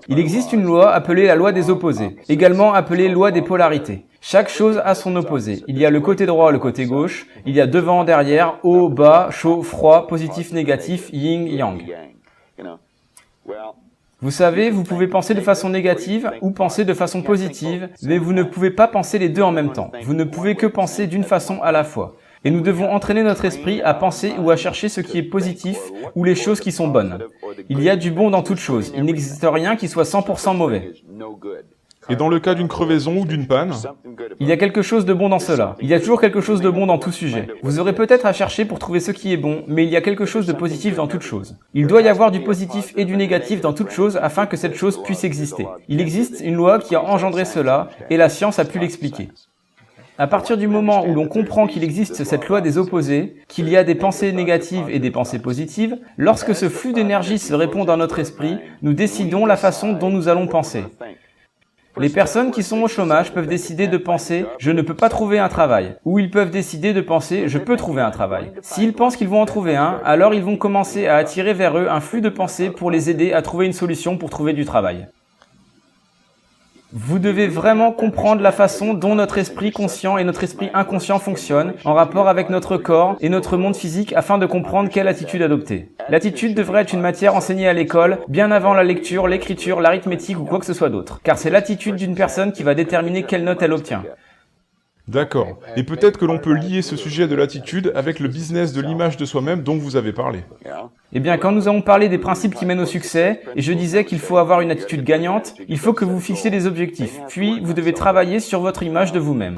Il existe une loi appelée la loi des opposés, également appelée loi des polarités. Chaque chose a son opposé. Il y a le côté droit, le côté gauche, il y a devant, derrière, haut, bas, chaud, froid, positif, négatif, yin, yang. Vous savez, vous pouvez penser de façon négative ou penser de façon positive, mais vous ne pouvez pas penser les deux en même temps. Vous ne pouvez que penser d'une façon à la fois. Et nous devons entraîner notre esprit à penser ou à chercher ce qui est positif ou les choses qui sont bonnes. Il y a du bon dans toute chose. Il n'existe rien qui soit 100% mauvais. Et dans le cas d'une crevaison ou d'une panne, Il y a quelque chose de bon dans cela. Il y a toujours quelque chose de bon dans tout sujet. Vous aurez peut-être à chercher pour trouver ce qui est bon, mais il y a quelque chose de positif dans toute chose. Il doit y avoir du positif et du négatif dans toute chose afin que cette chose puisse exister. Il existe une loi qui a engendré cela, et la science a pu l'expliquer. À partir du moment où l'on comprend qu'il existe cette loi des opposés, qu'il y a des pensées négatives et des pensées positives, lorsque ce flux d'énergie se répond dans notre esprit, nous décidons la façon dont nous allons penser. Les personnes qui sont au chômage peuvent décider de penser « je ne peux pas trouver un travail » ou ils peuvent décider de penser « je peux trouver un travail ». S'ils pensent qu'ils vont en trouver un, alors ils vont commencer à attirer vers eux un flux de pensées pour les aider à trouver une solution pour trouver du travail. Vous devez vraiment comprendre la façon dont notre esprit conscient et notre esprit inconscient fonctionnent en rapport avec notre corps et notre monde physique afin de comprendre quelle attitude adopter. L'attitude devrait être une matière enseignée à l'école bien avant la lecture, l'écriture, l'arithmétique ou quoi que ce soit d'autre. Car c'est l'attitude d'une personne qui va déterminer quelle note elle obtient. d'accord. Et peut-être que l'on peut lier ce sujet de l'attitude avec le business de l'image de soi-même dont vous avez parlé. Eh bien, quand nous avons parlé des principes qui mènent au succès, et je disais qu'il faut avoir une attitude gagnante, il faut que vous fixiez des objectifs, puis vous devez travailler sur votre image de vous-même.